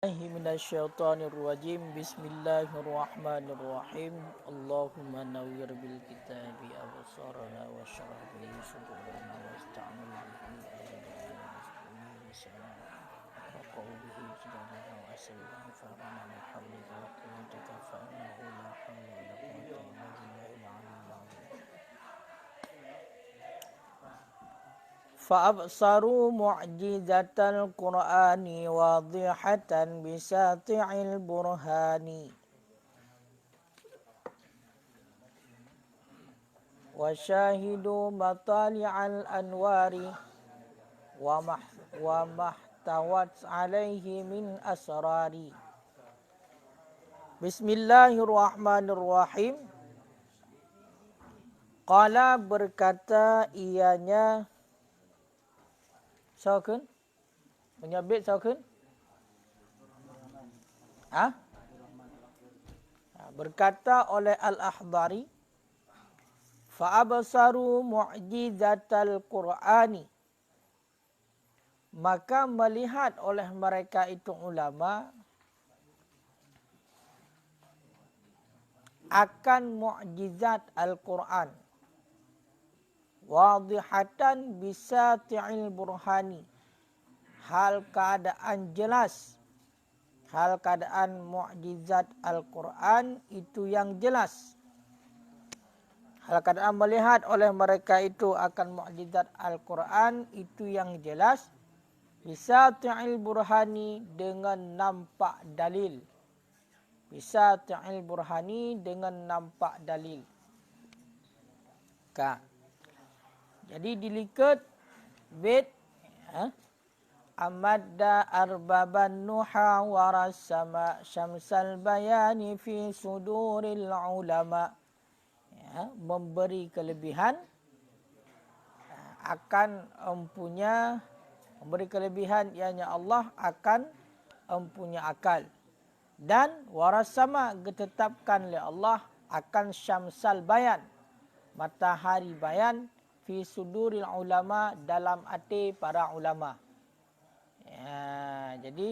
Minasyaitonirrajim. Bismillahirrahmanirrahim. Allahumma nawwir bil kitabi absarana wa shrah bihi sudurana wasta'mil bihi wa qawbihi sudurana wa asirna farana min hawlika wa quwwatika fa'innahu la hawla wa la quwwata illa billahil aliyyil azim. فأبصروا معجزة القرآن واضحة بساطع البرهان وشاهدوا مطالع الأنوار وما احتوت عليه من أسرار. Bismillahirrahmanirrahim. Qala berkata ianya Saukun? Menyabit saukun? Berkata oleh Al-Ahdari, fa'absaru mu'jizatal Qur'ani. Maka melihat oleh mereka itu ulama akan mu'jizat Al-Quran. Wadihatan bisati'il burhani. Hal keadaan jelas. Hal keadaan mu'jizat Al-Quran itu yang jelas. Hal keadaan melihat oleh mereka itu akan mu'jizat Al-Quran itu yang jelas. Bisati'il burhani dengan nampak dalil. Bisati'il burhani dengan nampak dalil. Jadi dilikat bait amadda arbaban nuha warasama syamsal bayani fi suduril ulama. Memberi kelebihan akan memberi kelebihan ianya Allah akan empunya akal. Dan warasama ditetapkan oleh Allah akan syamsal bayan, matahari bayan fi suduril ulama, dalam hati para ulama. Jadi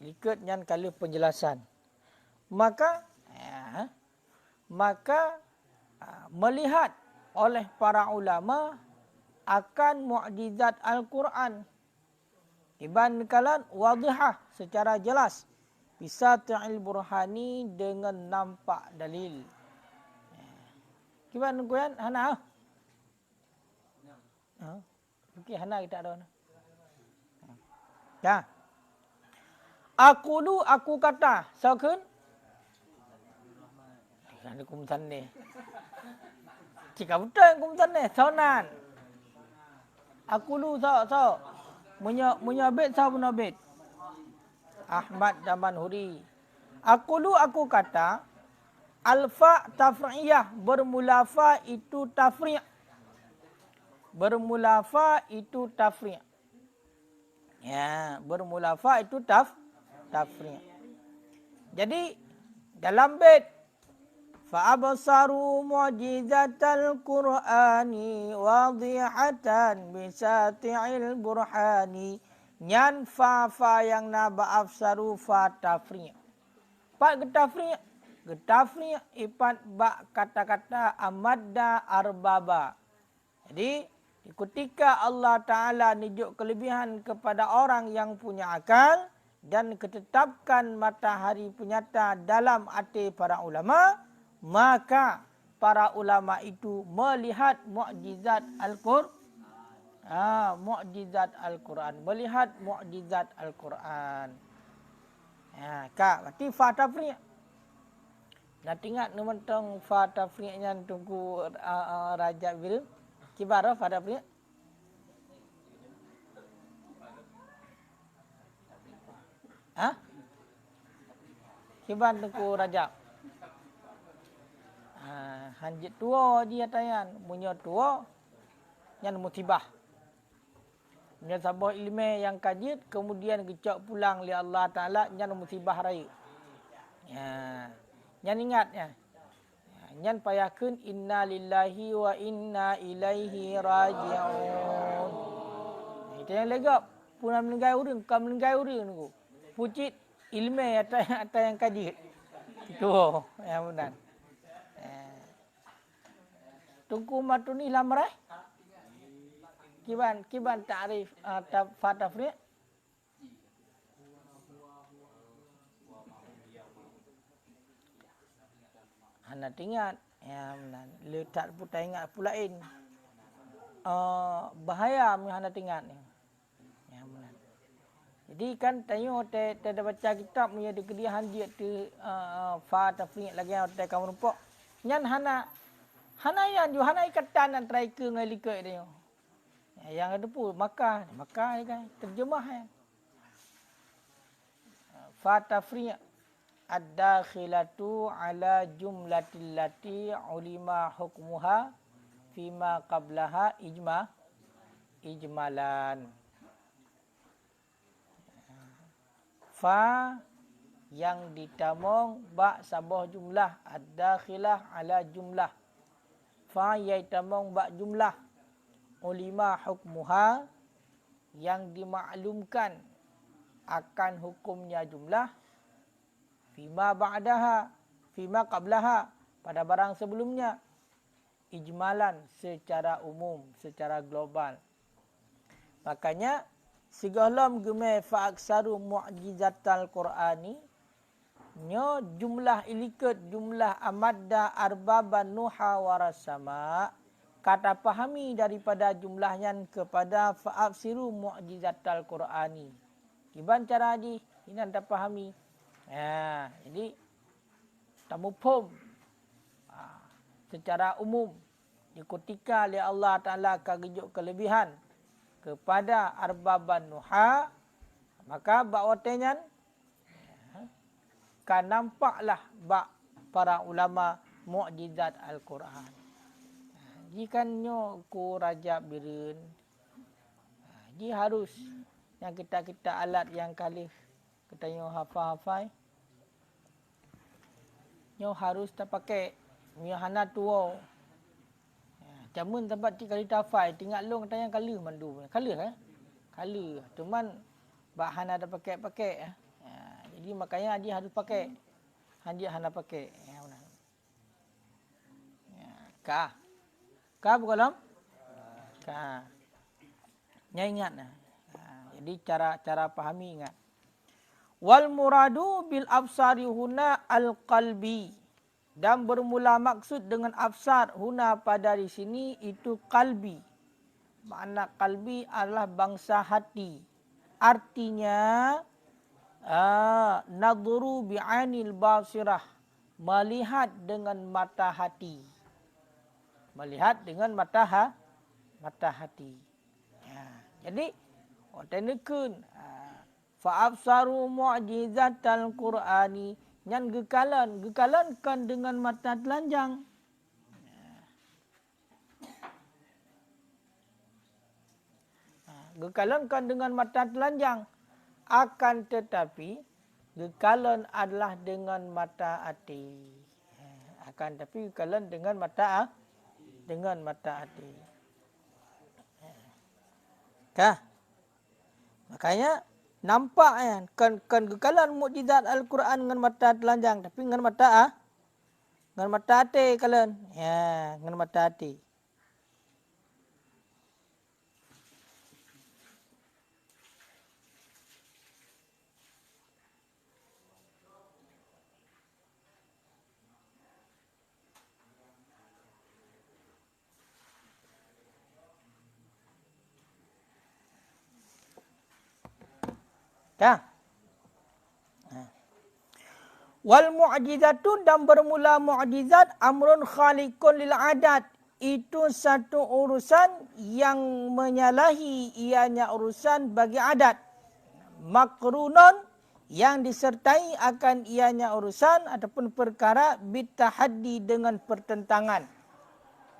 ikut yang kali penjelasan. Maka melihat oleh para ulama akan mukjizat Al-Quran. Dibandingkan wadihah secara jelas. Bisa ta'il burhani dengan nampak dalil. Gimana kuyan? Hana? Okey, Hana kita ada. Ya. Aku kata. Saukun? Ada kumtan ni. Jika betul kumtan ni. Saunan. So. Menyabit sah penabit. Ahmad Zaman Huri. Aku kata. Alfa tafriyah. Bermula fa itu tafri'. Bermula fa itu tafri'. Ya, bermula fa itu tafri'. Jadi dalam bait fa'absaru mu'jizatal Qur'ani wadihatan bisati'il burhani. Nyan fa yang naba absaru fa tafri'. Pak getafri' ipat ba kata-kata amadda arbaba. Jadi ketika Allah Ta'ala nijuk kelebihan kepada orang yang punya akal dan ketetapkan matahari penyata dalam hati para ulama, maka para ulama itu melihat mukjizat Al-Quran. Mukjizat Al-Quran. Melihat mukjizat Al-Quran. Berarti fa tafri'. Nak ingat mentong fa tafri'nya tunggu Rajab bil kibar fa tafri'. Kibar tunggu Rajab. Hanjit tua dia tayan, punya tua yang musibah. Punya sabah ilmu yang kajit kemudian kecok pulang li Allah Taala yang musibah raya. Yang ingat ya. Yang payakeun inna lillahi wa inna ilaihi raji'un. Itu yang legap. Punam menenggai urang, kam menenggai urang niku. pucit ilmu atas yang kaji. Itu yang benar. Tungku matuni lamrai. Kiban ta'rif fatafri. Hana ingat ya benar. Letak putar ingat pulain. Bahaya hana ingat ni. Ya benar. Jadi kan tanya te ada baca kitab punya di kediahan dia tu fatafri lagi te kamu rumpok. Nyan hana yang ju hana ikatan antara ke dengan likut dia. Yang ada pun Makkah ni kan terjemah ya. Fatafri ad-dakhilatu ala jumlatil lati ulima hukmuha fima qablaha ijmalan. Fa yang ditamong ba sabah jumlah ad-dakhilah ala jumlah. Fa yang ditamong ba jumlah ulima hukmuha yang dimaklumkan akan hukumnya jumlah fima ba'daha fima qablaha pada barang sebelumnya ijmalan secara umum secara global. Makanya sigalam gemai fa aksaru mu'jizatal qur'ani nyo jumlah ilikut jumlah amadda arbaban nuha warasama kata pahami daripada jumlahnya kepada fa'afsiru mu'jizatal qur'ani. Kiban cara di ini anda pahami. Ya, jadi tamupum secara umum dikutika oleh Allah Ta'ala kagijuk kelebihan kepada arbaban nuha maka bakwatenyan kan nampaklah bak para ulama mu'jizat Al-Quran. Jikannya ku rajab birin. Ji harus yang kita alat yang kalih kita nyo hafal-hafal. Nyo harus terpakai. Nyo hana tua. Jamun tempat ti kali tafai tinggal long tayang kala mandu. Kala Kala. Cuman bak hana ada pakai. Jadi makanya dia harus pakai. Dia hana pakai. Ya benar. Ka bukan? Ka. Nya ingat nah. Jadi cara pahami ingat. Wal muradu bil absari huna al qalbi. Dan bermula maksud dengan absar huna pada di sini itu qalbi. Makna qalbi adalah bangsa hati. Artinya nadhuru bi'anil basirah. Melihat dengan mata hati. Melihat dengan mata hati. Ya. Jadi, otenekun fa'absaru mu'jizatal Qur'ani nyan gekalan kan dengan mata telanjang. Gekalan kan dengan mata telanjang. Akan tetapi gekalan adalah dengan mata hati. Akan tetapi gekalan dengan mata hati. Makanya nampak kan kekalan mukjizat Al-Quran dengan mata telanjang tapi dengan mata hati kalian. Ya, dengan mata hati. Wal mu'jizatu dan bermula mu'jizat amrun khaliqun lil adat. Itu satu urusan yang menyalahi ianya urusan bagi adat. Makrunun yang disertai akan ianya urusan ataupun perkara bitahaddi dengan pertentangan.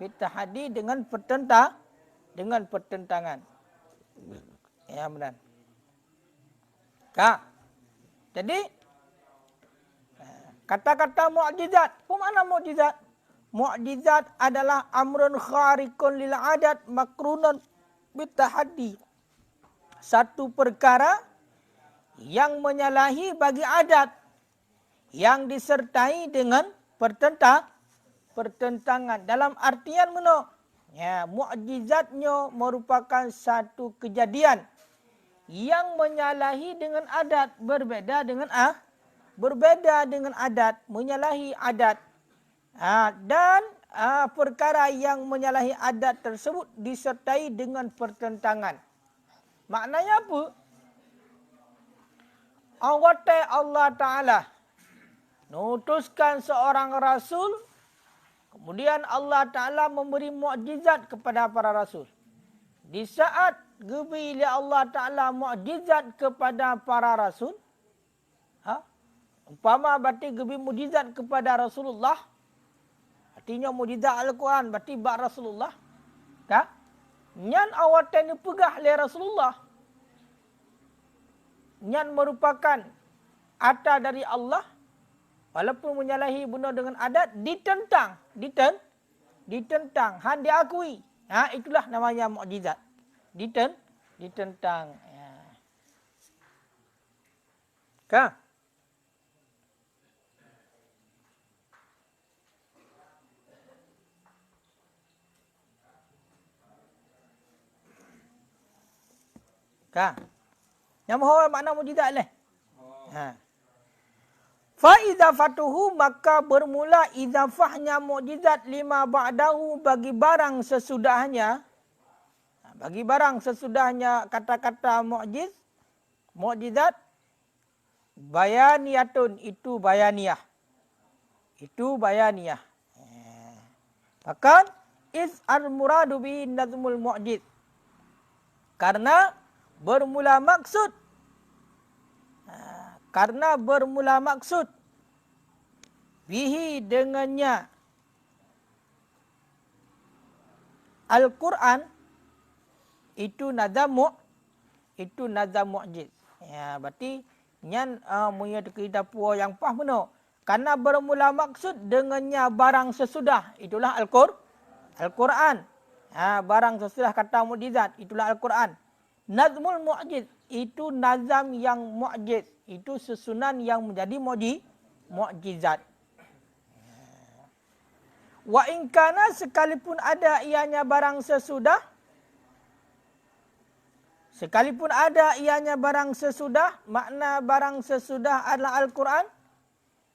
Bitahaddi dengan pertentangan. Ya benar. Jadi kata-kata mukjizat, apa makna mukjizat? Mukjizat adalah amrun khariqun lil adat makrunun bitahaddi. Satu perkara yang menyalahi bagi adat yang disertai dengan pertentangan. Dalam artian mana? Ya, mukjizatnya merupakan satu kejadian yang menyalahi dengan adat, berbeda dengan adat, menyalahi adat. Dan perkara yang menyalahi adat tersebut disertai dengan pertentangan. Maknanya apa? Allah Ta'ala mengutuskan seorang rasul, kemudian Allah Ta'ala memberi mukjizat kepada para rasul. Di saat gebili Allah Ta'ala mukjizat kepada para rasul, umpama berarti gebili mukjizat kepada Rasulullah, artinya mukjizat Al-Quran, berarti bak Rasulullah. Nyan awatan ni pegah oleh Rasulullah. Nyan merupakan atas dari Allah, walaupun menyalahi benda dengan adat, ditentang. Han diakui. Itulah namanya mukjizat. Ditentang. Kah? Yang mahu makna mukjizat leh. Fa idafatuhu, maka bermula idafahnya mukjizat lima ba'dahu bagi barang sesudahnya. Bagi barang sesudahnya kata-kata mukjizat, bayaniyatun, itu bayaniyah. Bahkan is al-muradu bi nazmul mu'jiz. Karena bermula maksud bihi dengannya Al-Quran itu nazam mu'jiz. Ya, berarti nyan punya kita puas yang faham benar. Karena bermula maksud dengannya barang sesudah, itulah Al-Quran. Barang sesudah kata mukjizat, itulah Al-Quran. Nazmul mu'jiz, itu nazam yang mu'jiz, itu susunan yang menjadi mukjizat. Wa in kana, sekalipun ada ianya barang sesudah, makna barang sesudah adalah Al-Quran.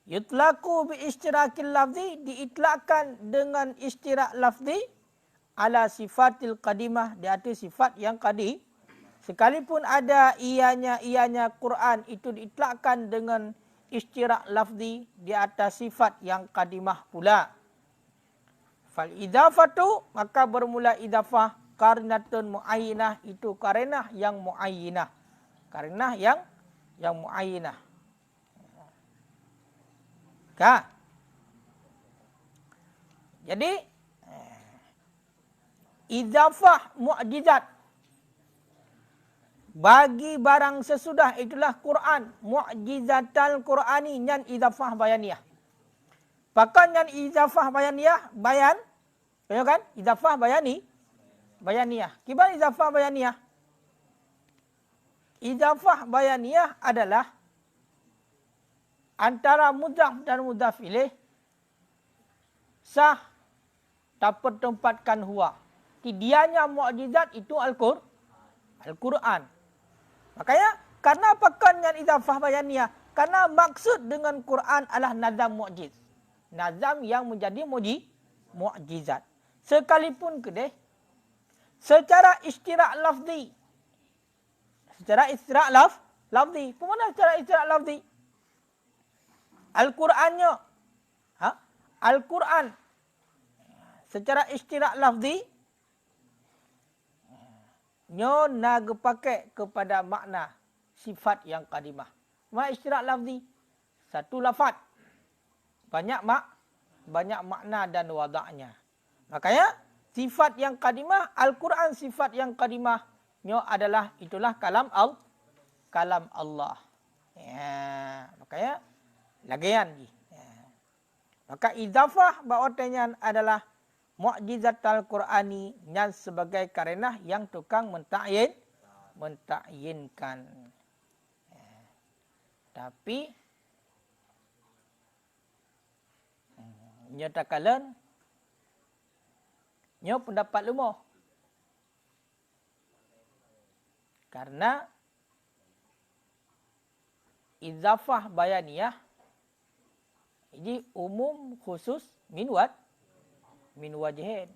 Yutlaqu bi istirakil lafzi, diitlakkan dengan istirak lafzi ala sifatil qadimah, di atas sifat yang qadim. Sekalipun ada ianya Quran, itu diitlakkan dengan istirak lafzi di atas sifat yang qadimah pula. Fal idafatu, maka bermula idafah qarinatun muayyinah, itu qarinah yang muayyinah. Qarinah yang muayyinah. Jadi idafah mukjizat bagi barang sesudah, itulah Quran. Mukjizatal Qurani nyan idafah bayaniyah. Bahkan nyan idafah bayaniyah, kan? Idafah bayaniyah. Kibar idafah bayaniyah? Idafah bayaniyah adalah antara mudhaf dan mudhaf ilaih sah dapat tempatkan huwa. Dianya mukjizat itu Al-Quran. Makanya, karena apakah yang idafah bayaniyah? Karena maksud dengan Quran adalah nazam mu'jiz. Nazam yang menjadi mukjizat. Sekalipun kedeh, secara istirak lafzi. Pemana secara istirak lafzi? Al-Qurannya. Al-Quran. Secara istirak lafzi, nyo naga pakai kepada makna sifat yang qadimah. Istirak lafzi, satu lafaz, banyak makna dan wadaknya. Makanya sifat yang qadimah, Al-Quran sifat yang qadimah nyo adalah, itulah kalam Allah. Ya, makanya lagian. Ya. Maka idafah bahawatanya adalah mukjizat Al-Qurani yang sebagai karenah yang tukang mentakyinkan. Tapi nya takalan nya pendapat lumah. Karena izafah bayaniyah ini umum khusus min wajhin.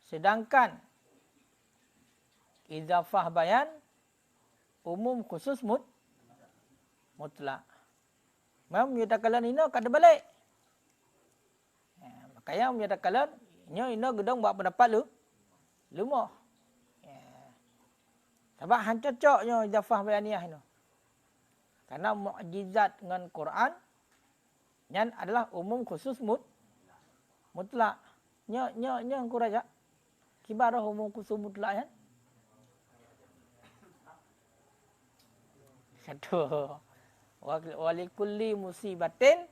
Sedangkan izafah bayan umum khusus mutlak. Memang menyatakan ini kada balik. Makanya menyatakan ini gedong buat pendapat lumah. Sebab hang cocoknya izafah bayaniyah ini. Karena mukjizat dengan Quran yang adalah umum khusus mutlak. Nya angku raja. Kibarah umum khusus mutlak ya. Satu. Walikulli musibatin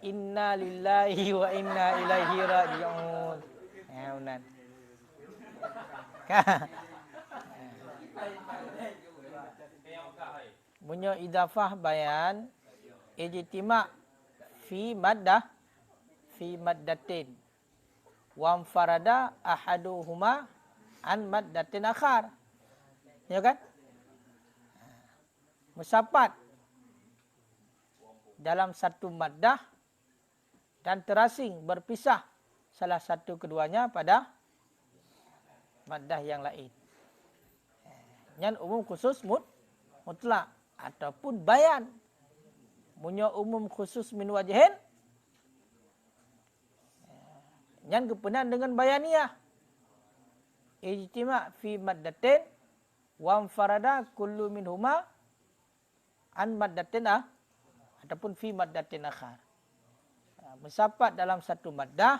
inna lillahi wa inna ilaihi raji'un. Ya benar. Punya idafah bayan ijtima' fi maddatin wa farada ahaduhuma an maddatin akhar. Ya kan? Musapat dalam satu maddah dan terasing berpisah salah satu keduanya pada maddah yang lain. Yang umum khusus mutlak ataupun bayan. Punya umum khusus min wajhin. Yang kepenan dengan bayaniyah. Ijtima' fi maddatin wa farada kullu minhuma an maddatin ataupun fi maddatin akhar. Mensapat dalam satu maddah,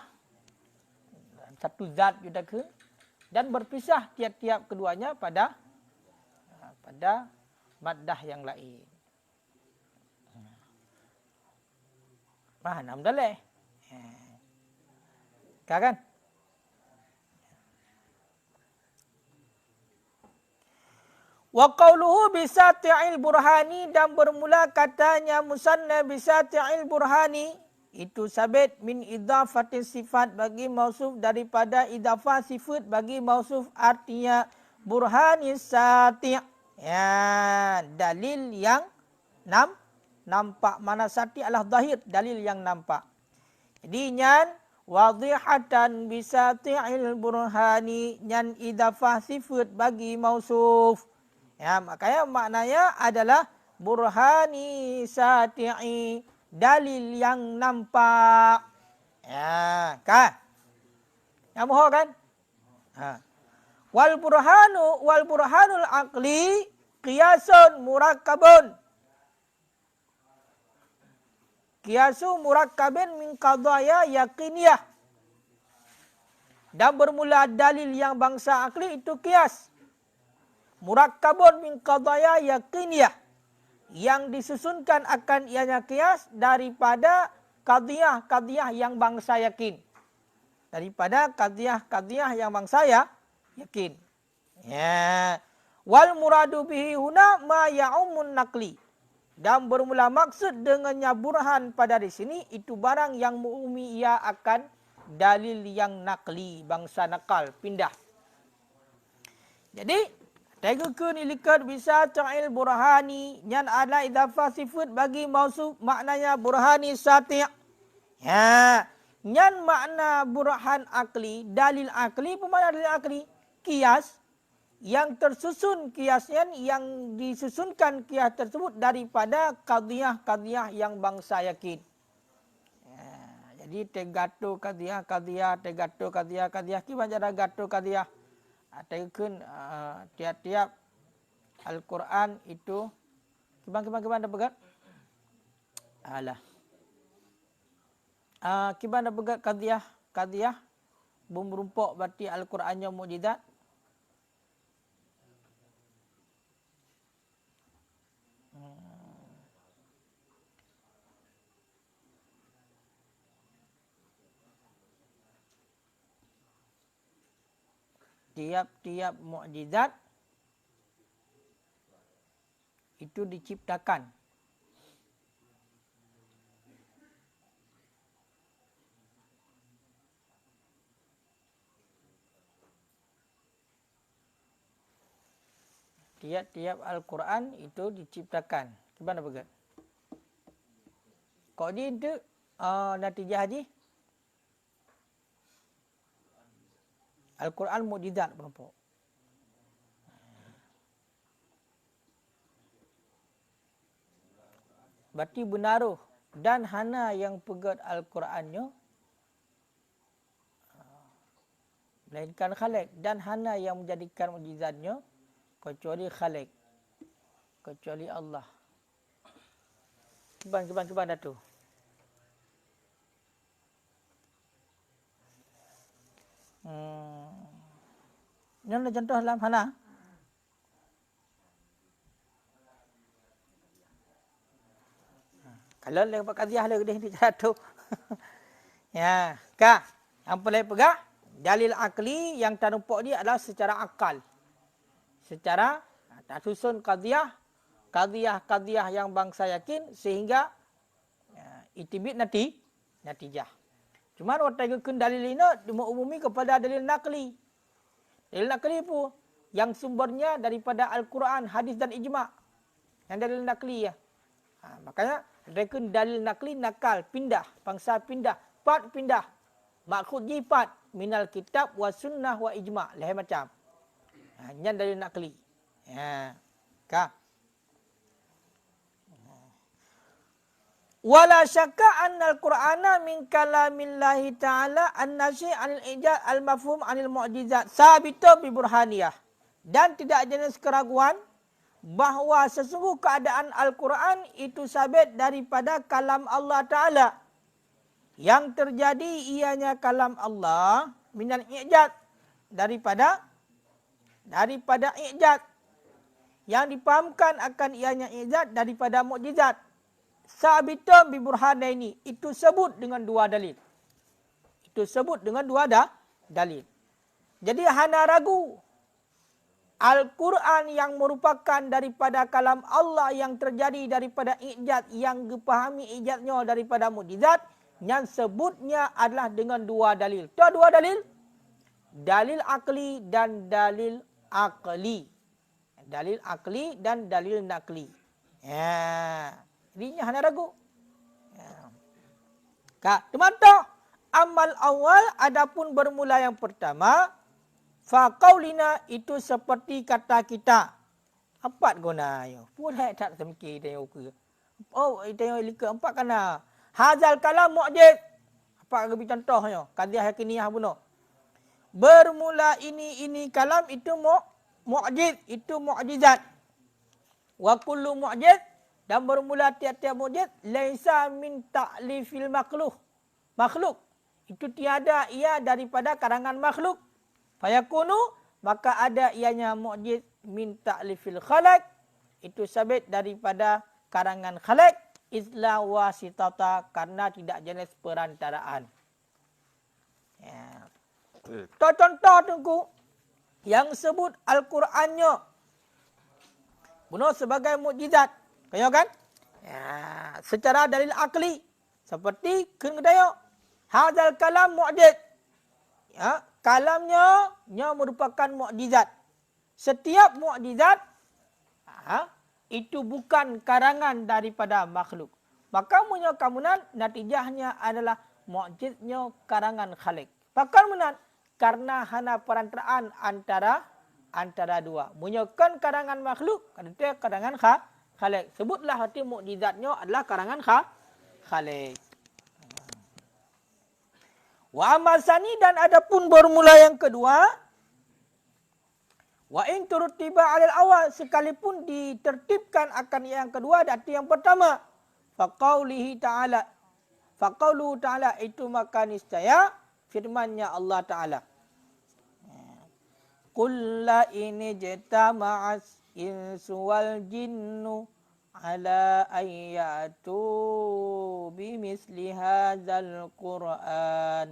satu zat yudaka, dan berpisah tiap-tiap keduanya pada maddah yang lain. Mana dalih? Kan? Wa qawluhu bisati'il burhani, dan bermula katanya musanna bisati'il burhani itu sabit min idhafatin sifat bagi mausuf, daripada idhafah sifat bagi mausuf, artinya burhani sati'. Ya, dalil yang nampak. Mana sati adalah zahir, dalil yang nampak. Jadi nyan wadihatan bisati'il burhani, nyan idhafah sifat bagi mausuf. Ya, makanya maknanya adalah burhani sati'i, dalil yang nampak. Ya, kan? Yang mohon kan? Ha. Wal burhanul aqli qiyasun murakkabun. Qiyasu murakkabin min qadaya yaqiniyah. Dan bermula dalil yang bangsa akli itu qiyas. Murakkabun min qadaya yaqiniyah. Yang disusunkan akan ianya qiyas daripada qadiyah yang bangsa yakin. Daripada qadiyah yang bangsa yakin. Ya. Wal muradu bihi huna ma ya'umun naqli. Dan bermula maksud dengannya burhan pada di sini itu barang yang mu'umi ia akan dalil yang nakli, bangsa nakal, pindah. Jadi tegakun ilikat bisa ta'il burhani, yang ada idhafah sifat bagi mausuf, maknanya burhani sati'. Ya, yang makna burhan akli, dalil akli, pemana dalil akli? Qiyas, yang tersusun qiyasnya, yang disusunkan qiyas tersebut daripada qadiyah yang bangsa yakin. Ya, jadi tegato qadiyah, tegato qadiyah, kiban cara gato qadiyah. Tegakun tiap-tiap Al-Quran itu kiban ada pegat? Alah. Kiban ada pegat qadiyah berumpuk berarti Al-Qurannya mukjizat. Tiap-tiap mukjizat itu diciptakan. Tiap-tiap Al-Quran itu diciptakan. Gimana begitu? Kok dia itu natijah haji? Al-Quran mukjizat berapa? Berarti benaruh dan hana yang pegat Al-Qurannya melainkan Khalik, dan hana yang menjadikan mukjizatnya kecuali Khalik, kecuali Allah. Cuba Datuk. Ini ada contoh dalam hana. Kalau lepas kaziah lagi dia satu. Ya, Kak. Yang paling pegah dalil akli yang tak nampak dia adalah secara akal. Secara tak susun kaziah yang bangsa yakin sehingga itibit natijah. Cuma orang teguhkan dalil ini diumumi kepada dalil nakli. Dalil nakli pun yang sumbernya daripada Al-Quran, hadis dan ijma'. Yang dalil nakli ya. Makanya mereka dalil nakli nakal, pindah, bangsa pindah, part pindah. Maksud jipat minal kitab wa sunnah wa ijma'. Lain macam. Ini dalil nakli. Ya. Kak. Wala syakka annal Qur'ana min kalamillahi ta'ala an-nasi' anil ijaz al-mafhum anil mu'jizat sabitu bi burhaniyah. Dan tidak ada keraguan bahawa sesungguh keadaan Al-Quran itu sabit daripada kalam Allah Ta'ala. Yang terjadi ianya kalam Allah minal ijaz daripada ijaz. Yang dipahamkan akan ianya ijaz daripada mukjizat. Sabitum bi burhanaini, itu sebut dengan dua dalil. Dalil. Jadi hana ragu Al-Quran yang merupakan daripada kalam Allah yang terjadi daripada ijaz, yang dipahami ijaznya daripada mukjizat, yang sebutnya adalah dengan dua dalil. Itu dua dalil. Dalil akli dan dalil akli. Dalil akli dan dalil nakli. Ya. Jadinya hana ragu. Ya. Kak, teman-teman, amal awal adapun bermula yang pertama, faqaulina itu seperti kata kita. Empat guna yo. Pulai tak semki tengok ke. Oh, tengok lika empat kana. Hazal kalam mu'jiz. Apa bagi contohnya? Qadhiyah yakiniyah bunuh. Bermula ini kalam itu mu'jiz, itu mukjizat. Wa kullu mu'jiz, dan bermula tiap-tiap mukjiz laisa min ta'lifil makhluk. Itu tiada ia daripada karangan makhluk. Fayakunu, maka ada ianya mukjiz min ta'lifil khalaq, itu sabit daripada karangan khalaq, isla wasitata, karena tidak jenis perantaraan. Ya. Contoh tunggu yang sebut Al-Qurannya bunuh sebagai mukjizat. Kaya kan? Ya, secara dalil akli seperti kedaya hadzal kalam mu'jiz. Ya, kalamnya merupakan mukjizat. Setiap mukjizat itu bukan karangan daripada makhluk. Maka kamunan natijahnya adalah mukjiznya karangan Khalik. Bakamunan karena hana perantaraan antara dua. Munyakan karangan makhluk, kata karangan Khalik. Sebutlah hati mukjizatnya adalah karangan Khalik. Wa amasani, dan adapun bermula yang kedua, wa in turtiba alal awal, sekalipun ditertibkan akan yang kedua dan yang pertama, faqaulihi ta'ala, faqauluhu ta'ala, itu maka niscaya firman-Nya Allah Ta'ala. Qul la in jitama'as insu wal jinnu ala ayyatu bimisli hadzal Qur'an.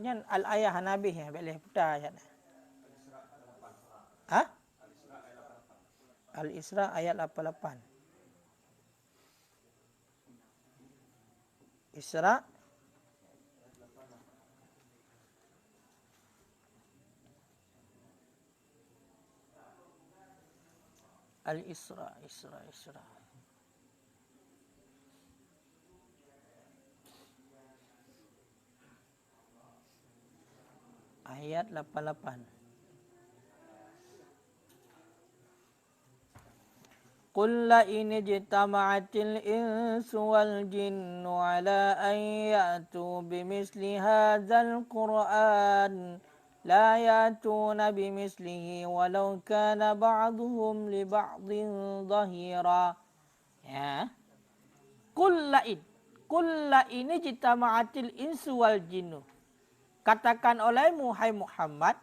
Nyan al-ayah Nabi ya, boleh putar ayat. Al-Isra ayat 88. Isra Al-Isra, Isra. Ayat 88. Qul la in ijtama'atil insu wal jinnu ala an ya'tu bimithli hadzal Qur'an la ya'tuna bimithlihi walau kana ba'duhum li ba'din dhahira. Ya. Qul la in ijtama'atil insu wal jinnu. Katakan olehmu hai Muhammad,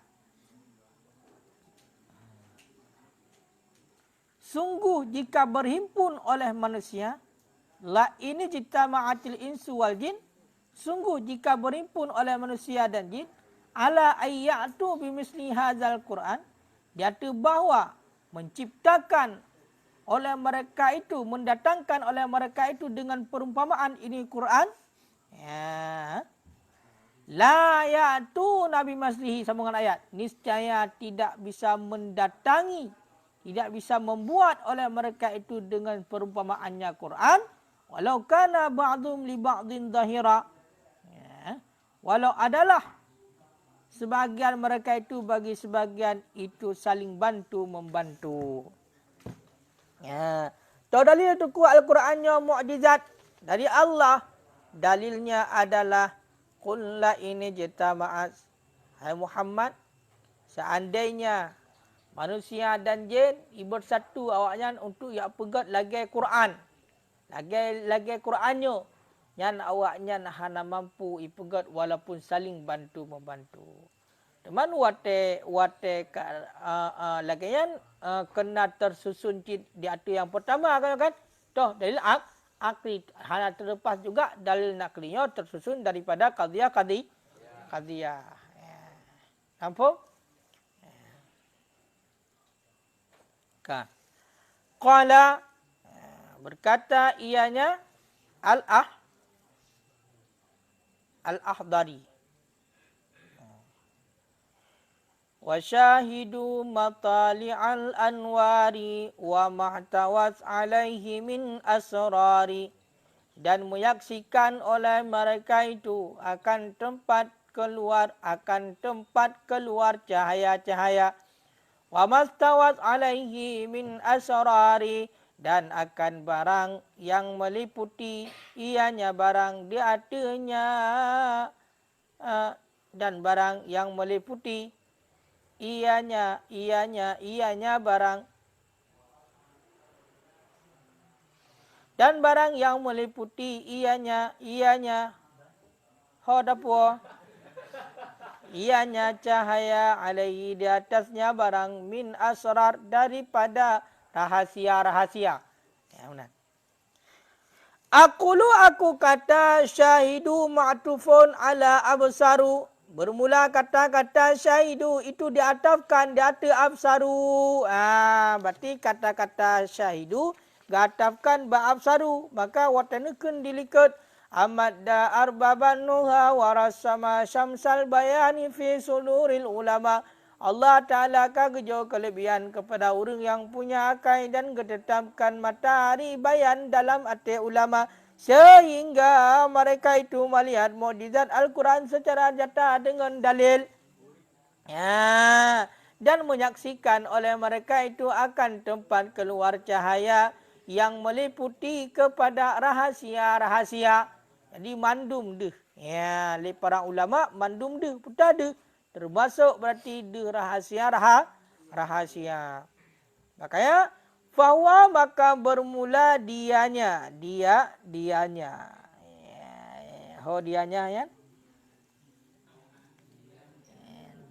sungguh jika berhimpun oleh manusia, la ini jitama'atil insu wal jin, sungguh jika berhimpun oleh manusia dan jin, ala ayyatu bimisli hadzal Quran, diatu bahawa menciptakan oleh mereka itu, mendatangkan oleh mereka itu dengan perumpamaan ini Quran. Ya. La ya'tu nabi maslihi, sambungan ayat. Niscaya tidak bisa mendatangi, tidak bisa membuat oleh mereka itu dengan perumpamaannya Quran. Walau kana ba'dhum li ba'din zahira. Ya. Walau adalah sebagian mereka itu bagi sebagian itu saling bantu membantu. Ya. Tahu dalil itu kuat Al-Qurannya mukjizat dari Allah. Dalilnya adalah qul la ini jitama'at. Hai Muhammad, seandainya manusia dan jin bersatu awaknya untuk ya pegat lagi Quran. Lagi Qurannya. Yang awaknya hana mampu ipegat walaupun saling bantu membantu. Teman wate lagi yang kena tersusun di atu yang pertama kan. Toh dalil akli hana terlepas juga dalil naklinya tersusun daripada qadhiyah. Ya. Nampak? Qala, berkata ianya Al-Ahdari. Wa syahidu matali'al anwari wa mahtawas alaihi min asrari. Dan menyaksikan oleh mereka itu akan tempat keluar cahaya-cahaya. Wa mastawat alaihi min asrari, dan akan barang yang meliputi ianya barang di atasnya, dan barang yang meliputi ianya barang, dan barang yang meliputi ianya hodapwa ianya cahaya alaihi di atasnya barang min asrar daripada rahasia-rahasia. Ya benar. Aku kata syahidu ma'tufun ala absaru. Bermula kata-kata syahidu itu diatafkan di atas absaru. Berarti kata-kata syahidu diatafkan ba absaru. Maka watanukun dilikat amadda arbaban nuha warasama syamsal bayani fi suluril ulama. Allah Ta'ala kejo kelebihan kepada orang yang punya akal dan ketetapkan matahari bayan dalam hati ulama. Sehingga mereka itu melihat mukjizat Al-Quran secara nyata dengan dalil. Ya. Dan menyaksikan oleh mereka itu akan tempat keluar cahaya yang meliputi kepada rahasia-rahasia. Jadi mandum deh. Ya, oleh para ulama mandum deh, putar deh. Termasuk berarti deh rahasia. Makanya bahwa maka bermula dianya. Ho dianya ya.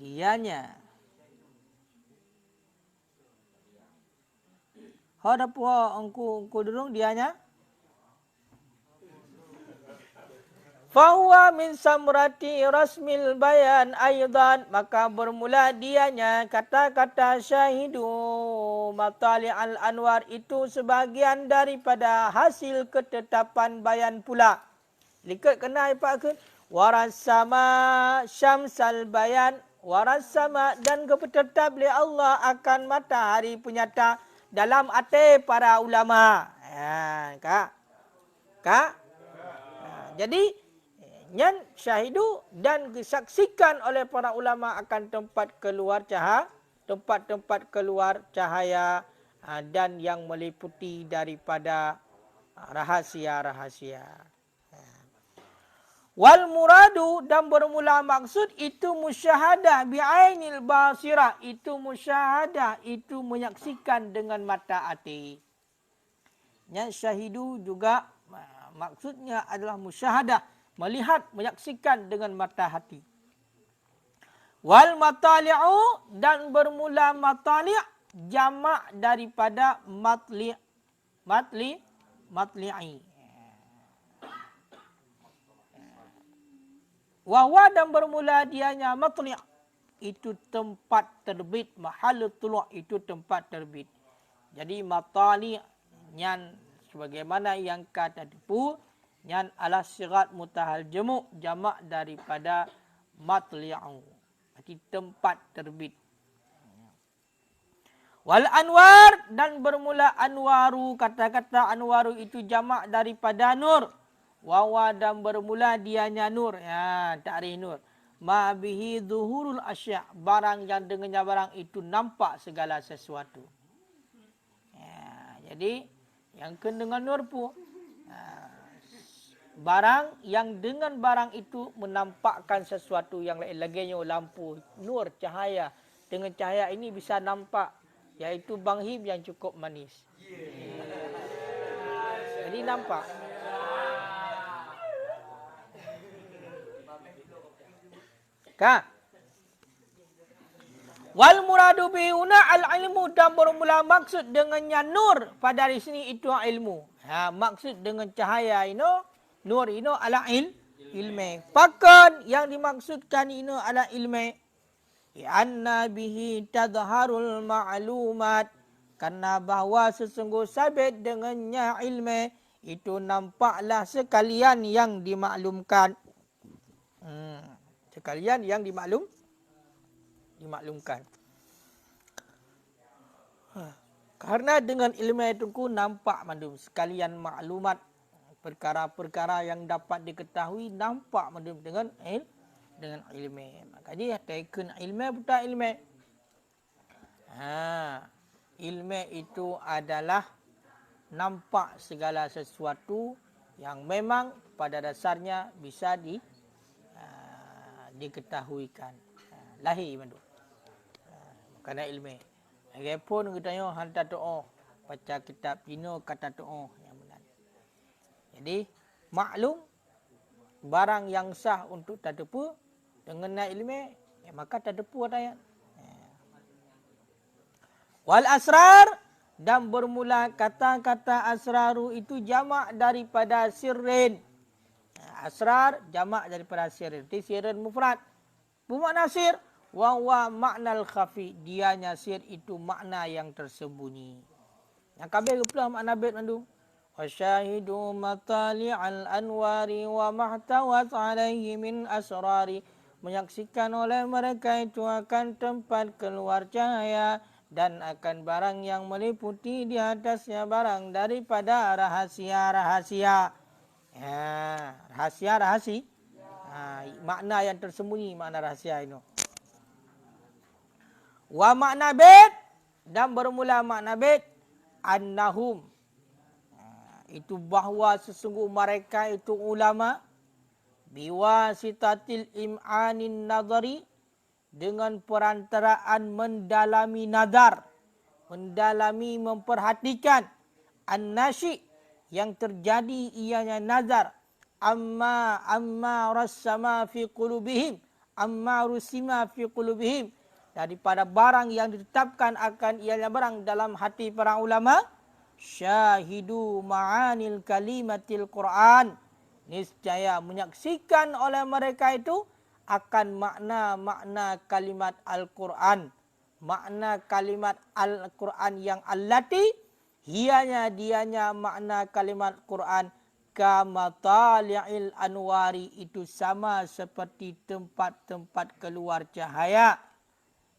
Dianya. Ho dapat engku durung dianya. Fahuwa min samrati rasmil bayan aidan. Maka bermula dianya kata-kata syahidu matali'al anwar itu sebahagian daripada hasil ketetapan bayan pula. Likat kena ipak ke? Warasama syamsal bayan. Warasama dan kepetetap oleh Allah akan matahari penyata dalam hati para ulama. Kak. Jadi yang syahidu dan disaksikan oleh para ulama akan tempat keluar cahaya, tempat-tempat keluar cahaya dan yang meliputi daripada rahasia-rahasia. Wal muradu dan bermula maksud itu musyahadah bi'ainil basirah. Itu musyahadah, itu menyaksikan dengan mata hati. Yang syahidu juga maksudnya adalah musyahadah, melihat, menyaksikan dengan mata hati. Wal matali'u dan bermula matali' jamak daripada matli'i. Wahwa dan bermula dianya matli' itu tempat terbit, mahal tulu' itu tempat terbit. Jadi matali' nyan sebagaimana yang kata tipu nyan ala sigat mutahal jemu' jamak daripada matli'u. Berarti tempat terbit. Wal anwar dan bermula anwaru, kata-kata anwaru itu jamak daripada nur. Wawa dan bermula dianya nur. Ta'rif nur. Ma bihi zuhurul asya', barang yang dengannya barang itu nampak segala sesuatu. Jadi yang kena dengan nur pun barang yang dengan barang itu menampakkan sesuatu yang lain lagi, lampu, nur, cahaya. Dengan cahaya ini bisa nampak, iaitu banghim yang cukup manis. Jadi nampak. Wal muradu bihuna al-ilmu dan bermula maksud dengannya nur pada di sini itu ilmu. Maksud dengan cahaya ini, nur ini ala ilmi. Pakan yang dimaksudkan ini ala ilmi. Anna bihi tadharul ma'lumat. Karena bahawa sesungguh sabit dengannya ilmi itu nampaklah sekalian yang dimaklumkan. Sekalian yang dimaklumkan. Karena dengan ilmu itu nampak mandum sekalian maklumat, perkara-perkara yang dapat diketahui nampak mandum dengan ilmu. Makanya taken ilmu buta ilmu. Ilmu itu adalah nampak segala sesuatu yang memang pada dasarnya bisa diketahuikan. Lahir mandu. Kerana ilmu. Lagipun kita tanya hantar doa, baca kitab Cina kata doa yang benar. Jadi maklum barang yang sah untuk terdepu dengan ilmu, maka terdepu ayat. Wal asrar dan bermula kata-kata asraru itu jamak daripada sirrin. Asrar jamak daripada sirrin. Itu sirrin mufrad. Bermakna sir. Wa makna al-khafi. Dianya sir itu makna yang tersembunyi. Yang kabel pula makna bait mandu. Wasyahidu matali'al anwari wa mahtawat alaihi min asrari. Menyaksikan oleh mereka itu akan tempat keluar cahaya dan akan barang yang meliputi di atasnya barang daripada rahasia-rahasia. Rahasia-rahasia. Makna yang tersembunyi, makna rahasia itu. Wa makna bait dan bermula makna bait annahum. Itu bahawa sesungguh mereka itu ulama biwasitatil im'anin nadari dengan perantaraan mendalami nazar, mendalami memperhatikan an-nasyi yang terjadi ianya nazar amma rassama fi qulubihim amma rusima fi qulubihim daripada barang yang ditetapkan akan ianya barang dalam hati para ulama syahidu ma'anil kalimatil Quran Niscaya menyaksikan oleh mereka itu akan makna-makna kalimat Al-Quran. Makna kalimat Al-Quran yang allati, dianya makna kalimat Quran kamatali'il anwari, itu sama seperti tempat-tempat keluar cahaya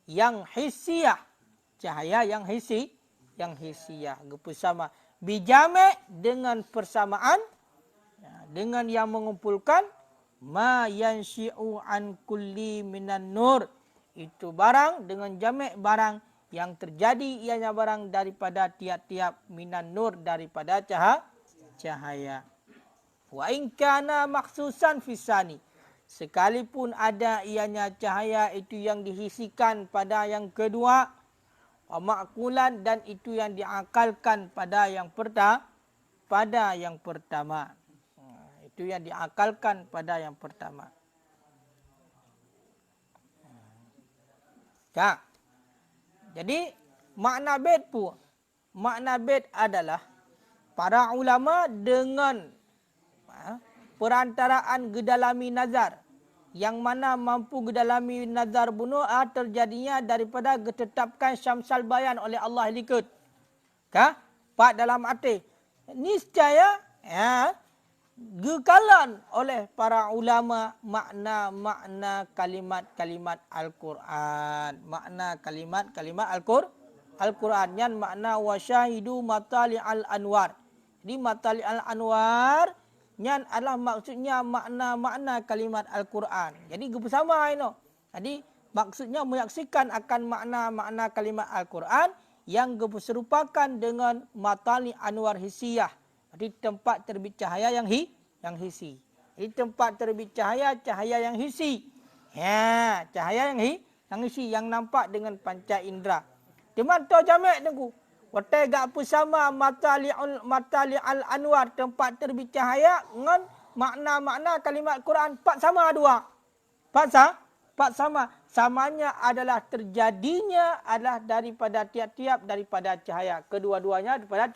yang hissiyah. Cahaya yang hissiyah. Bersama. Bijame dengan persamaan, dengan yang mengumpulkan ma yanshi'u an kulli minan nur. Itu barang dengan jamek barang yang terjadi ianya barang daripada tiap-tiap minan nur, daripada cahaya. Wa in kana makhsusan fisani, sekalipun ada ianya cahaya itu yang dihisikan pada yang kedua, wa ma'kulan, dan itu yang diakalkan pada yang pertama. Itu yang diakalkan pada yang pertama. Jadi makna bait adalah para ulama dengan perantaraan gedalami nazar, yang mana mampu gedalami nazar bunuh terjadinya daripada ditetapkan syamsal bayan oleh Allah likut. Pak dalam arti niscaya gekalan oleh para ulama makna-makna kalimat-kalimat Al-Quran. Makna kalimat-kalimat Al-Quran yang makna wasyahidu matali al-anwar. Jadi matali al-anwar yang adalah maksudnya makna-makna kalimat Al-Quran. Jadi bersama ini. Jadi maksudnya menyaksikan akan makna-makna kalimat Al-Quran yang serupakan dengan matali anwar hissiyah. Jadi tempat terbit cahaya yang hissi. Jadi tempat terbit cahaya yang hissi. Cahaya yang hissi, yang nampak dengan panca indera. Cuman tu jamek tengku. Watai gak apa sama matali al-anwar, tempat terbit cahaya, dengan makna-makna kalimat Quran. Pak sama dua. Pak sama. Samanya adalah terjadinya adalah daripada tiap-tiap daripada cahaya. Kedua-duanya daripada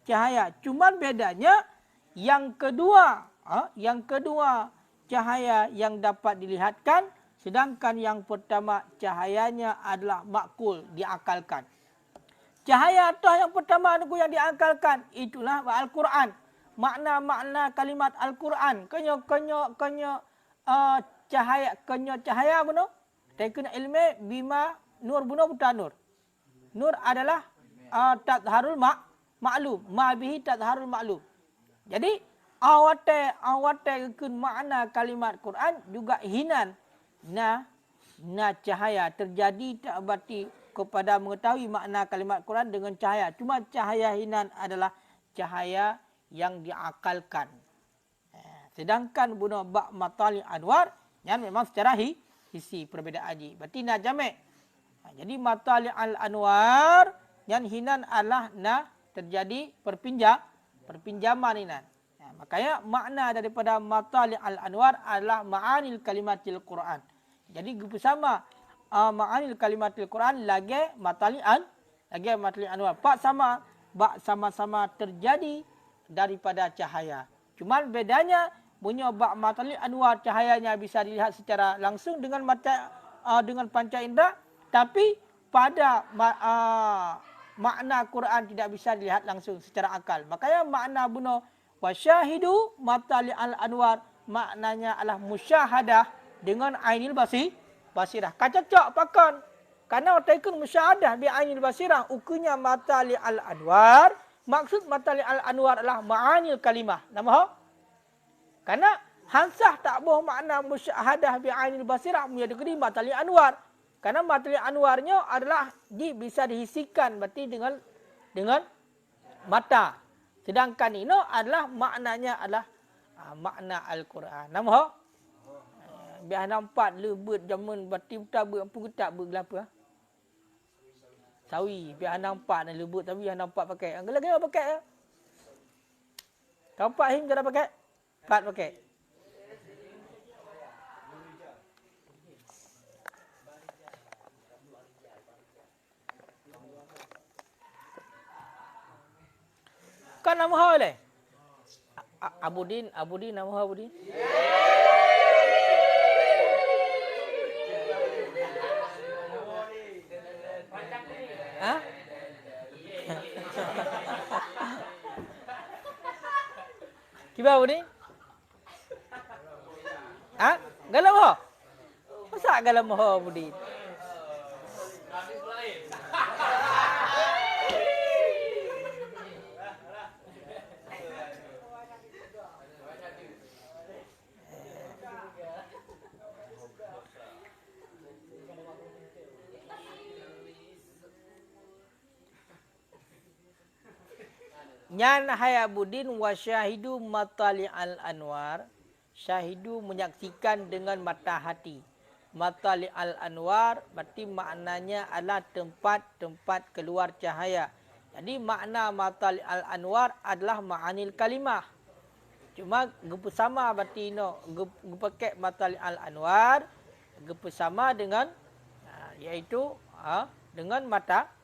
cahaya. Cuman bedanya yang kedua cahaya yang dapat dilihatkan, sedangkan yang pertama cahayanya adalah makul, diakalkan. Cahaya tu yang pertama yang diakalkan, itulah Al-Quran. Makna-makna kalimat Al-Quran. Cahaya benar. Tekun ilmi bima nur benar buta nur. Nur adalah tadharul maklum. Ma bihi tadharul maklum. Jadi awate kun makna kalimat Quran juga hinan. Cahaya terjadi tak berarti kepada mengetahui makna kalimat Quran dengan cahaya. Cuma cahaya hinan adalah cahaya yang diakalkan. Sedangkan bunuh bak matali anwar yang memang secara hissi perbezaan haji. Berarti nak jamek. Jadi matali al-anwar yang hinan adalah terjadi perpinjaman hinan. Makanya makna daripada matali al-anwar adalah ma'anil kalimatil Quran. Jadi bersama ma'anil kalimatil Quran lagi matali anwar. Pak sama-sama terjadi daripada cahaya. Cuma bedanya punya bak matali anwar, cahayanya bisa dilihat secara langsung dengan mata dengan panca indera, tapi pada makna Quran tidak bisa dilihat langsung secara akal. Makanya makna bunuh wasyahidu matali al-anwar maknanya adalah musyahadah dengan ainil basirah. Kacacak pakan. Karena taikun musyahadah bi ainil basirah, ukunya matali al-anwar. Maksud matali al-anwar adalah ma'anil kalimah. Nama karena hansah tak boh makna musyahadah bi ainil basirah punya degree matali anwar. Karena matali anwarnya adalah bisa dihisikan berarti dengan mata. Sedangkan ini adalah maknanya adalah makna Al-Quran. Nama biar nampak lebut jamun berarti tak apa tak bergelapa. Sawi biar nampak dan lebut tapi biar nampak pakai. Lagi apa pakai ya? Nampak him cara pakai? Pat pakai. Kan nama hal Abudin, nama Abudin. Hah? Kiba Abudin? Hah? Galam ho? Masa galam ho Abudin? Nyan hayabudin wa syahidu matali al-anwar. Syahidu menyaksikan dengan mata hati. Matali al-anwar berarti maknanya adalah tempat-tempat keluar cahaya. Jadi makna matali al-anwar adalah ma'anil kalimah. Cuma gepu sama berarti no gepakai matali al-anwar gepu sama dengan iaitu dengan mata.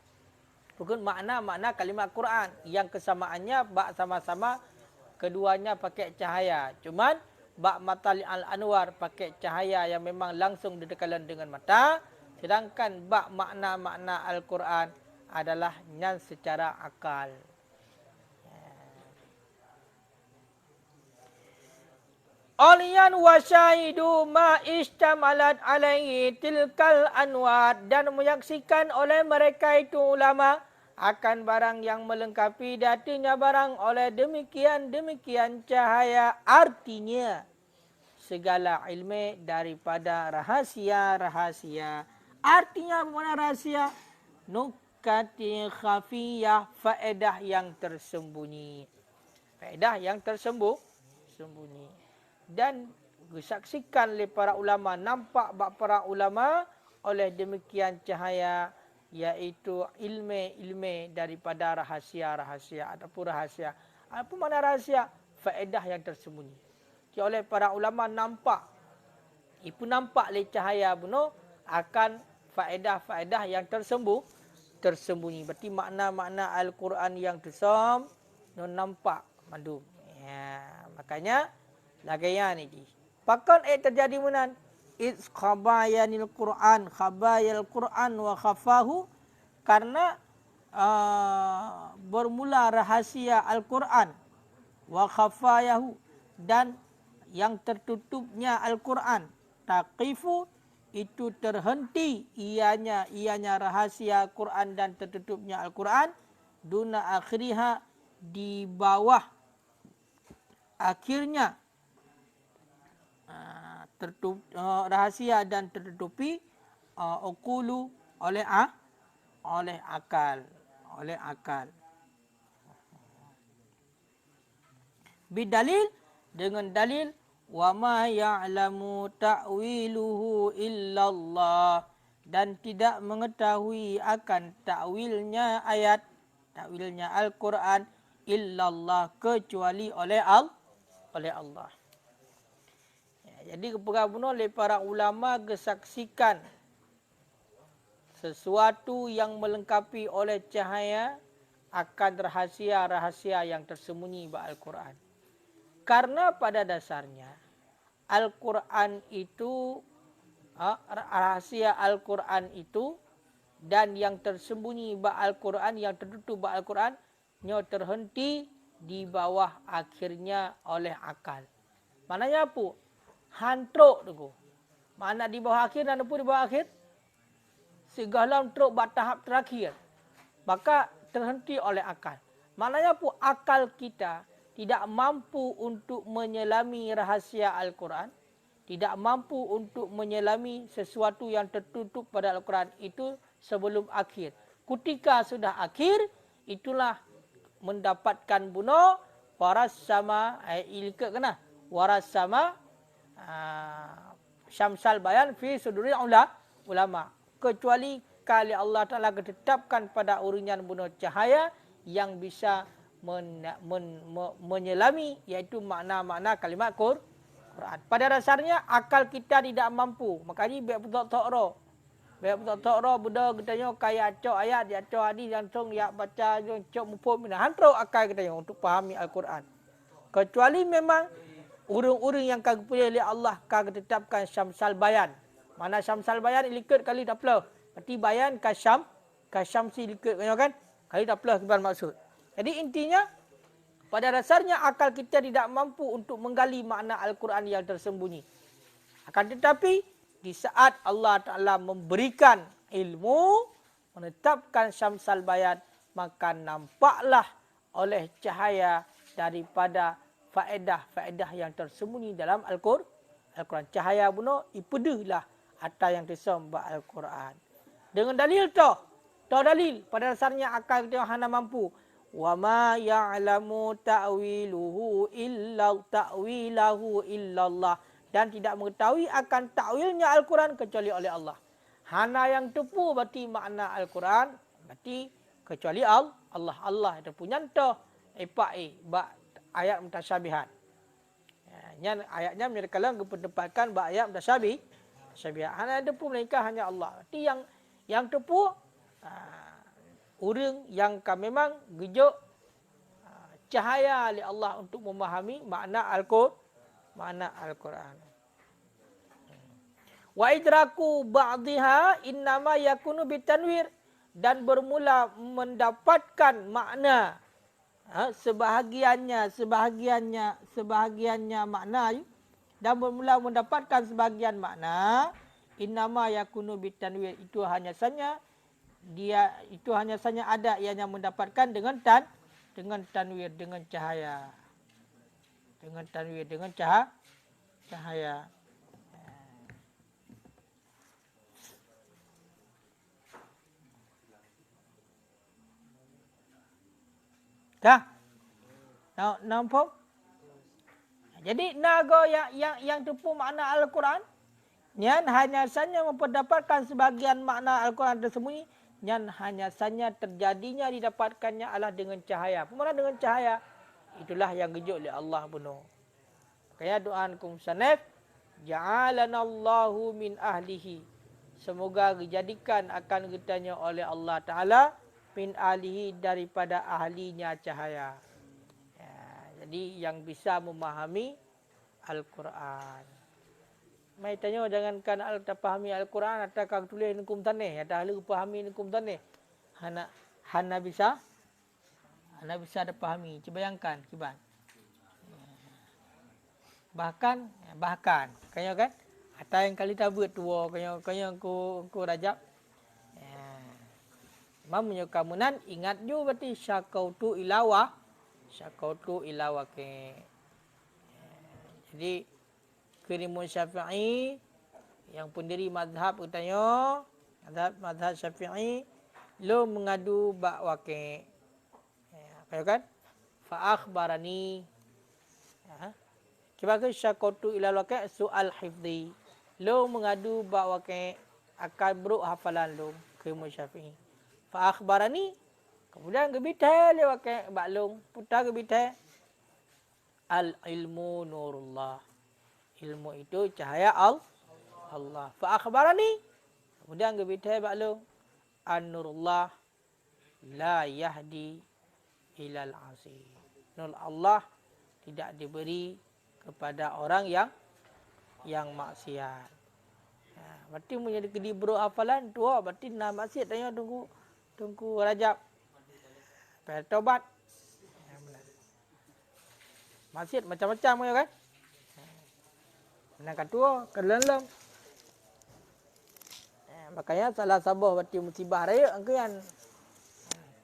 Bukan makna kalimat Quran yang kesamaannya bak sama-sama keduanya pakai cahaya. Cuman bak matali al-anwar pakai cahaya yang memang langsung didekalan dengan mata, sedangkan bak makna Al-Quran adalah nyan secara akal. Aliyan wa syahidu ma istamalat alaihi tilkal anwar, dan menyaksikan oleh mereka itu ulama akan barang yang melengkapi datinya barang oleh demikian cahaya, artinya segala ilmu daripada rahasia. Artinya mana rahasia? Nukati khafiyah, faedah yang tersembunyi. Faedah yang tersembunyi. Dan disaksikan oleh para ulama, nampak para ulama oleh demikian cahaya, iaitu ilmu daripada rahasia ataupun rahasia. Apa makna rahasia? Faedah yang tersembunyi. Jadi oleh para ulama nampak, itu nampak oleh cahaya bunuh akan faedah yang tersembunyi. Berarti makna Al-Quran yang tersam nampak mandu. Ya, makanya lagaya ni. Pakon terjadi menan It's khabayanil Quran, khabayal Quran wa khafahu, karena bermula rahasia Al-Quran wa khafayahu, dan yang tertutupnya Al-Quran. Taqifu itu terhenti ianya rahasia Quran dan tertutupnya Al-Quran. Duna akhiriha, di bawah akhirnya rahasia dan tertutupi uqulu oleh akal. Bidalil, dengan dalil, wa ma ya'lamu ta'wiluhu illallah, dan tidak mengetahui akan ta'wilnya Al-Quran illallah, kecuali oleh Allah. Jadi keperluan oleh para ulama kesaksikan sesuatu yang melengkapi oleh cahaya akan rahasia yang tersembunyi di Al-Quran. Karena pada dasarnya Al-Quran itu, rahasia Al-Quran itu dan yang tersembunyi di Al-Quran, yang tertutup di Al-Quran, terhenti di bawah akhirnya oleh akal. Maknanya apa? Hantruk tu. Mana di bawah akhir dan apa di bawah akhir? Segala truk tahap terakhir. Maka terhenti oleh akal. Maknanya apa? Akal kita tidak mampu untuk menyelami rahasia Al-Quran. Tidak mampu untuk menyelami sesuatu yang tertutup pada Al-Quran itu sebelum akhir. Ketika sudah akhir, itulah mendapatkan bunuh waras sama ilka kena. Waras sama syamsal bayan fi suduri ulama, kecuali kali Allah Ta'ala ketetapkan pada uringan bunuh cahaya yang bisa menyelami, iaitu makna kalimat Quran. Pada dasarnya akal kita tidak mampu, makanya biar betul-betul budak katanya kaya acok ayat dia acok hadis langsung ya baca cok mufhum mina hantruk akal katanya untuk fahami Al-Quran. Kecuali memang urung-urung yang kagak pilih oleh Allah kagak tetapkan syamsal bayan. Mana syamsal bayan ilikut kali tak pelah. Berarti bayan ka syamsi ilikut kan? Kali tak pelah kiban maksud. Jadi intinya pada dasarnya akal kita tidak mampu untuk menggali makna Al-Quran yang tersembunyi. Akan tetapi di saat Allah Ta'ala memberikan ilmu, menetapkan syamsal bayan, maka nampaklah oleh cahaya daripada faedah-faedah yang tersembunyi dalam Al-Quran. Cahaya bunuh ipedahlah atau yang tersembunyi Al-Quran. Dengan dalil toh dalil pada dasarnya akal kita hana mampu. Wa ma ya'lamu ta'wiluhu ta'wilahu illallah, dan tidak mengetahui akan takwilnya Al-Quran kecuali oleh Allah. Hana yang tepu berarti makna Al-Quran, berarti kecuali Allah. Allah itu punya toh ayat mutasyabihat. Yang ayatnya mereka lang pendapatkan ayat mutasyabihat. Hanya tepu mereka hanya Allah. Berarti yang tepu orang yang memang gejuk cahaya oleh Allah untuk memahami makna Al-Quran. Wa idraku ba'dihha innama yakunu bitanwir, dan bermula mendapatkan makna sebahagiannya makna, dan bermula mendapatkan sebahagian makna innama yakunu bitanwir, itu hanya saja ada ianya mendapatkan dengan tanwir, dengan cahaya. Dengan tanwir, dengan cahaya. Dah? Nampak? Jadi naga yang tepu makna Al-Quran, yang hanya saja memperdapatkan sebahagian makna Al-Quran tersembunyi, yang hanya saja terjadinya didapatkannya adalah dengan cahaya. Pemanah dengan cahaya, itulah yang gejuk oleh Allah bunuh. Kaya doaankum sanaf, ja'alanallahu min ahlihi. Semoga dijadikan akan getanya oleh Allah Ta'ala min ahlihi, daripada ahlinya cahaya. Ya, jadi yang bisa memahami Al-Quran. Mai tanya jangankan tak pahami Al-Quran atau kau tulis hukum tanah, atau ahli pahami hukum tanah. Hana bisa ada pahami. Cuba bayangkan, kiban. Bahkan kaya kan? Atau yang kali tabut tua kaya ku rajab. Mamnya kamunan ingat ju berarti syakautu ilawah ke. Jadi Kirimun Syafi'i yang pendiri mazhab katanya, mazhab Syafi'i lo mengadu bak waqi'. Kaya kan? Fa akhbarani. Cuba ke syakautu ila waqi' soal hifzi. Lo mengadu bak waqi' akan buruk hafalan lo Kirimun Syafi'i. Fa akhbarani, kemudian gebitah le waqi' bak long, putar gebitah al ilmu nurullah. Ilmu itu cahaya Allah. Fa akhbarani, kemudian gebitah bak long, an-nurullah la yahdi ilal asi. Nur Allah tidak diberi kepada orang yang maksiat. Berarti menjadi kedi bro hafalan tua, berarti nak maksiat tanya tunggu Rajab. Supaya tobat. Maksiat macam-macam kan? Menangkan tua, kelam-lam. Makanya salah sabah berarti musibah raya angkian.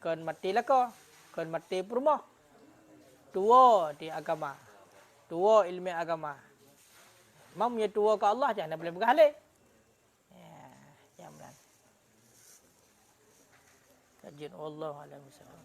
Kan mati lah kau. Kan mati perumah. Tua di agama. Tua ilmu agama. Mam ya tua ke Allah jangan boleh bergalih. Ya, yang benar. Kajian Allah alaihi wasallam.